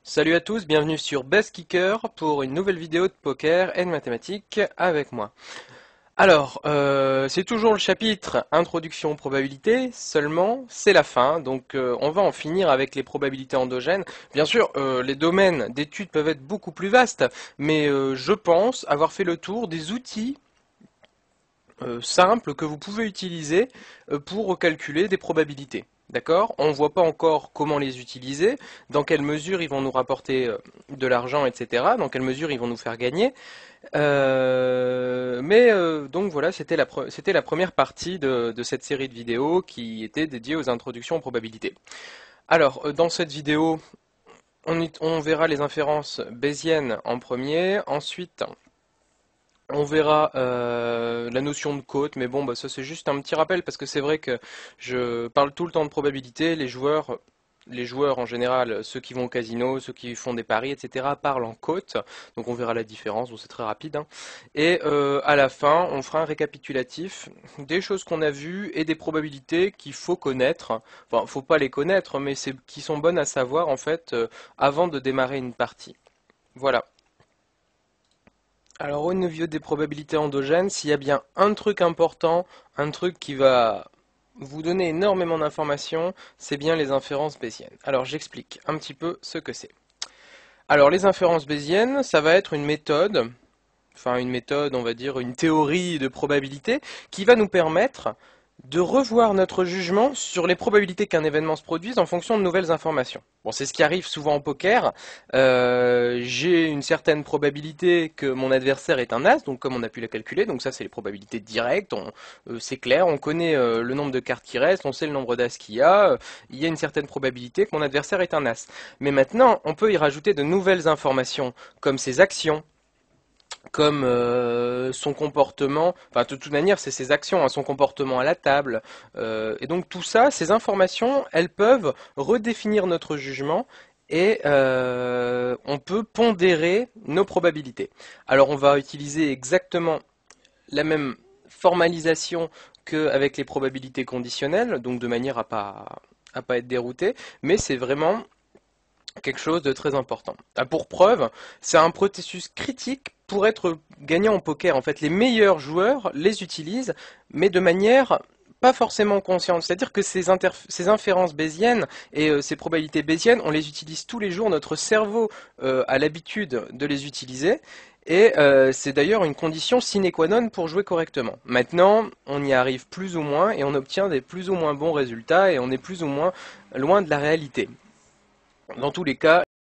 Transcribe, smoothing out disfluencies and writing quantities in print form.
Salut à tous, bienvenue sur Best Kicker pour une nouvelle vidéo de poker et de mathématiques avec moi. Alors, c'est toujours le chapitre Introduction aux probabilités, seulement c'est la fin, donc on va en finir avec les probabilités endogènes. Bien sûr, les domaines d'études peuvent être beaucoup plus vastes, mais je pense avoir fait le tour des outils simples que vous pouvez utiliser pour calculer des probabilités. D'accord? On ne voit pas encore comment les utiliser, dans quelle mesure ils vont nous rapporter de l'argent, etc., dans quelle mesure ils vont nous faire gagner. Donc voilà, c'était la première partie de cette série de vidéos qui était dédiée aux introductions aux probabilités. Alors, dans cette vidéo, on verra les inférences bayésiennes en premier, ensuite on verra la notion de cote, mais bon, bah, ça c'est juste un petit rappel parce que c'est vrai que je parle tout le temps de probabilité. Les joueurs en général, ceux qui vont au casino, ceux qui font des paris, etc., parlent en cote. Donc on verra la différence, bon, c'est très rapide, hein. Et à la fin, on fera un récapitulatif des choses qu'on a vues et des probabilités qu'il faut connaître. Enfin, faut pas les connaître, mais c'est qui sont bonnes à savoir en fait avant de démarrer une partie. Voilà. Alors au niveau des probabilités endogènes, s'il y a bien un truc important, un truc qui va vous donner énormément d'informations, c'est bien les inférences bayésiennes. Alors j'explique un petit peu ce que c'est. Alors les inférences bayésiennes, ça va être une méthode, on va dire une théorie de probabilité qui va nous permettre de revoir notre jugement sur les probabilités qu'un événement se produise en fonction de nouvelles informations. Bon, c'est ce qui arrive souvent en poker. J'ai une certaine probabilité que mon adversaire est un as, donc comme on a pu la calculer, donc ça c'est les probabilités directes, c'est clair, on connaît le nombre de cartes qui restent, on sait le nombre d'as qu'il il y a une certaine probabilité que mon adversaire est un as. Mais maintenant, on peut y rajouter de nouvelles informations, comme ses actions, comme son comportement, enfin de toute manière c'est ses actions, hein, son comportement à la table, et donc tout ça, ces informations, elles peuvent redéfinir notre jugement et on peut pondérer nos probabilités. Alors on va utiliser exactement la même formalisation qu'avec les probabilités conditionnelles, donc de manière à pas être dérouté, mais c'est vraiment quelque chose de très important. Ah, pour preuve, c'est un processus critique pour être gagnant en poker. En fait, les meilleurs joueurs les utilisent, mais de manière pas forcément consciente. C'est-à-dire que ces inférences bayésiennes et ces probabilités bayésiennes, on les utilise tous les jours. Notre cerveau a l'habitude de les utiliser. Et c'est d'ailleurs une condition sine qua non pour jouer correctement. Maintenant, on y arrive plus ou moins et on obtient des plus ou moins bons résultats et on est plus ou moins loin de la réalité. Dans tous les cas,